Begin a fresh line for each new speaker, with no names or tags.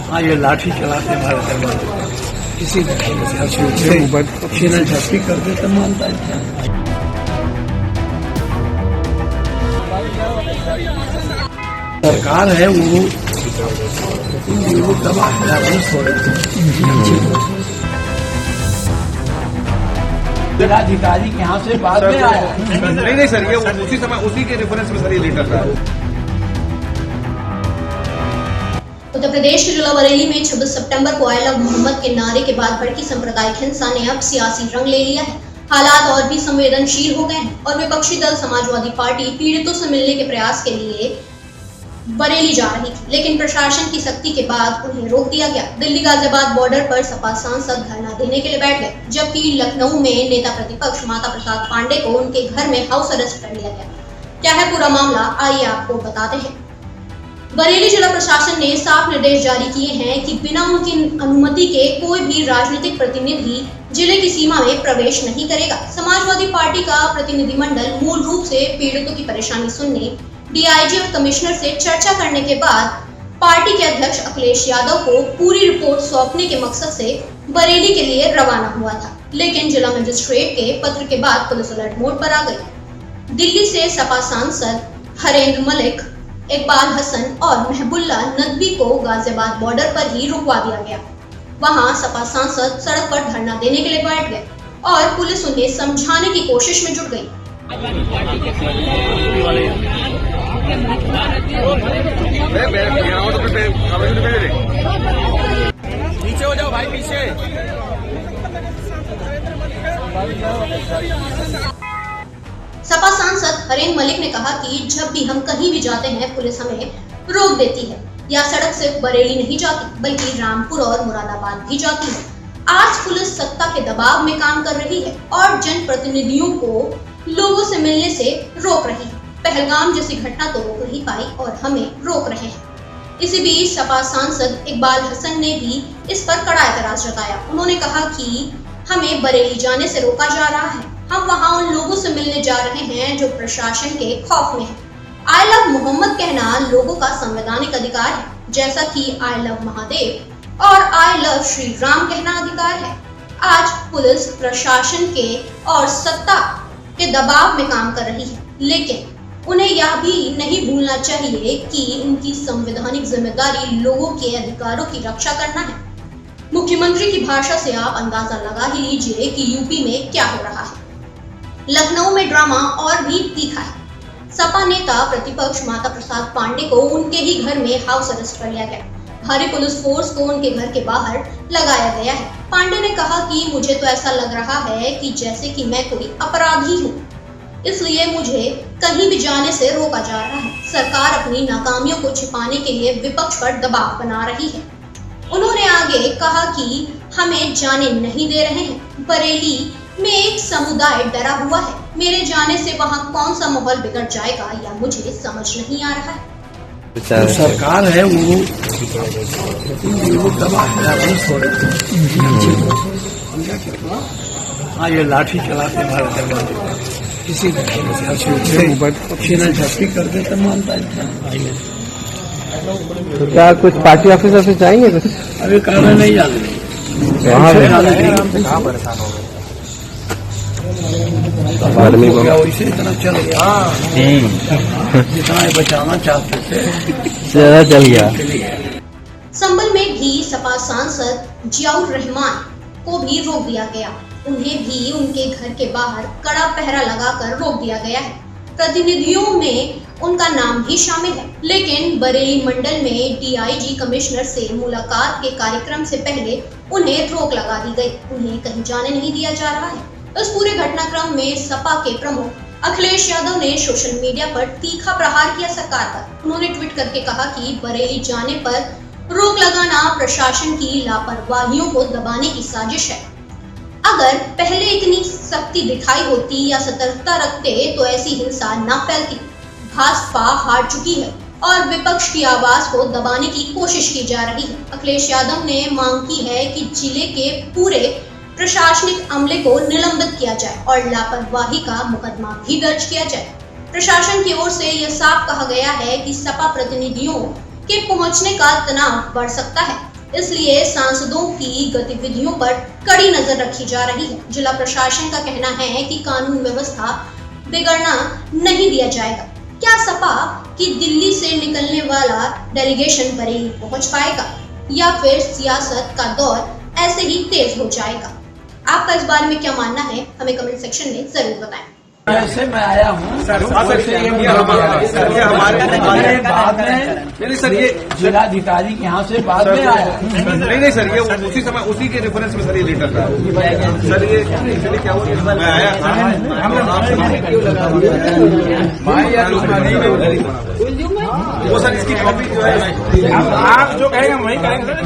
हाँ, ये लाठी चलाते हमारे दरबार किसी झपटी कर दे तो मानता है। सरकार है वो दबा जिलाधिकारी के यहाँ से बाद में आया।
नहीं सर, ये उसी समय उसी के रेफरेंस में सर ये लेटर था।
उत्तर प्रदेश के जिला बरेली में 26 सितंबर को आई लव मोहम्मद के नारे के बाद भड़की सांप्रदायिक हिंसा ने अब सियासी रंग ले लिया है। हालात और भी संवेदनशील हो गए हैं और विपक्षी दल समाजवादी पार्टी पीड़ितों से मिलने के प्रयास के लिए बरेली जा रही थी, लेकिन प्रशासन की सख्ती के बाद उन्हें रोक दिया गया। दिल्ली गाजियाबाद बॉर्डर पर सपा सांसद धरना देने के लिए बैठ गए, जबकि लखनऊ में नेता प्रतिपक्ष माता प्रसाद पांडे को उनके घर में हाउस अरेस्ट कर लिया गया। क्या है पूरा मामला, आइए आपको बताते हैं। बरेली जिला प्रशासन ने साफ निर्देश जारी किए हैं कि बिना उनकी अनुमति के कोई भी राजनीतिक प्रतिनिधि जिले की सीमा में प्रवेश नहीं करेगा। समाजवादी पार्टी का प्रतिनिधिमंडल मूल रूप से पीड़ितों की परेशानी सुनने डीआईजी और कमिश्नर से चर्चा करने के बाद पार्टी के अध्यक्ष अखिलेश यादव को पूरी रिपोर्ट सौंपने के मकसद से बरेली के लिए रवाना हुआ था, लेकिन जिला मजिस्ट्रेट के पत्र के बाद पुलिस अलर्ट मोड पर आ गई। दिल्ली से सपा सांसद हरेंद्र मलिक, इकबाल हसन और महबुल्ला नदवी को गाजियाबाद बॉर्डर पर ही रुकवा दिया गया। वहां सपा सांसद सड़क पर धरना देने के लिए बैठ गए और पुलिस उन्हें समझाने की कोशिश में जुट गई।
पीछे हो जाओ भाई, पीछे।
सपा सांसद हरेंद्र मलिक ने कहा कि जब भी हम कहीं भी जाते हैं पुलिस हमें रोक देती है। यह सड़क सिर्फ बरेली नहीं जाती बल्कि रामपुर और मुरादाबाद भी जाती है। आज पुलिस सत्ता के दबाव में काम कर रही है और जनप्रतिनिधियों को लोगों से मिलने से रोक रही है। पहलगाम जैसी घटना तो रोक नहीं पाई और हमें रोक रहे हैं। इसी बीच सपा सांसद इकबाल हसन ने भी इस पर कड़ा एतराज जताया। उन्होंने कहा कि हमें बरेली जाने से रोका जा रहा है। हम वहां उन लोगों से मिलने जा रहे हैं जो प्रशासन के खौफ में हैं। आई लव मोहम्मद कहना लोगों का संवैधानिक अधिकार है, जैसा कि आई लव महादेव और आई लव श्री राम कहना अधिकार है। आज पुलिस प्रशासन के और सत्ता के दबाव में काम कर रही है, लेकिन उन्हें यह भी नहीं भूलना चाहिए कि उनकी संवैधानिक जिम्मेदारी लोगों के अधिकारों की रक्षा करना है। मुख्यमंत्री की भाषा से आप अंदाजा लगा ही लीजिए कि यूपी में क्या हो रहा है। लखनऊ में ड्रामा और भी तीखा है। सपा नेता प्रतिपक्ष माता प्रसाद पांडे को उनके ही घर में हाउस अरेस्ट कर लिया गया। भारी पुलिस फोर्स को उनके घर के बाहर लगाया गया है। पांडे ने कहा कि मुझे तो ऐसा लग रहा है कि जैसे कि मैं कोई अपराधी हूँ, इसलिए मुझे कहीं भी जाने से रोका जा रहा है। सरकार अपनी नाकामियों को छिपाने के लिए विपक्ष पर दबाव बना रही है। उन्होंने आगे कहा कि हमें जाने नहीं दे रहे हैं। बरेली में एक समुदाय डरा हुआ है। मेरे जाने से वहाँ कौन सा माहौल बिगड़ जाएगा या मुझे समझ नहीं आ रहा है।
तो सरकार है वो दबा हाँ, ये लाठी चलाते हमारे दरबार किसी झपटी कर दे तो मानता है।
तो क्या कुछ पार्टी ऑफिसर से जाएंगे कुछ?
अभी कहना नहीं जाते
कहाँ परेशान हो गए
आदमी को
वैसे इतना चल गया जितना बचाना चाहते थे
ज्यादा चल गया।
संभल में भी सपा सांसद जियाउर रहमान को भी रोक दिया गया। उन्हें भी उनके घर के बाहर कड़ा पहरा लगाकर रोक दिया गया है। प्रतिनिधियों में उनका नाम भी शामिल है, लेकिन बरेली मंडल में डीआईजी कमिश्नर से मुलाकात के कार्यक्रम से पहले उन्हें रोक लगा दी गई। उन्हें कहीं जाने नहीं दिया जा रहा है। इस पूरे घटनाक्रम में सपा के प्रमुख अखिलेश यादव ने सोशल मीडिया पर तीखा प्रहार किया सरकार पर। उन्होंने ट्वीट करके कहा कि बरेली जाने पर रोक लगाना प्रशासन की लापरवाहियों को दबाने की साजिश है। अगर पहले इतनी सख्ती दिखाई होती या सतर्कता रखते तो ऐसी हिंसा न फैलती। भाजपा हार चुकी है और विपक्ष की आवाज को दबाने की कोशिश की जा रही है। अखिलेश यादव ने मांग की है कि जिले के पूरे प्रशासनिक अमले को निलंबित किया जाए और लापरवाही का मुकदमा भी दर्ज किया जाए। प्रशासन की ओर से यह साफ कहा गया है कि सपा प्रतिनिधियों के पहुंचने का तनाव बढ़ सकता है, इसलिए सांसदों की गतिविधियों पर कड़ी नजर रखी जा रही है। जिला प्रशासन का कहना है कि कानून व्यवस्था बिगड़ना नहीं दिया जाएगा। क्या सपा की दिल्ली से निकलने वाला डेलीगेशन बरेली पहुंच पाएगा या फिर सियासत का दौर ऐसे ही तेज हो जाएगा? आपका इस बारे में क्या मानना है, हमें कमेंट सेक्शन में जरूर बताएं।
ऐसे मैं आया हूँ
सर हमारे
बाद में
नहीं सर ये
जिलाधिकारी के यहाँ से बाद में आया।
नहीं सर ये उसी समय उसी के रेफरेंस में सर ये लेटर था सर। ये एक्चुअली क्या हुआ, मैं आया था वो सर इसकी कॉपी जो है
आप जो कहेंगे वही करेंगे।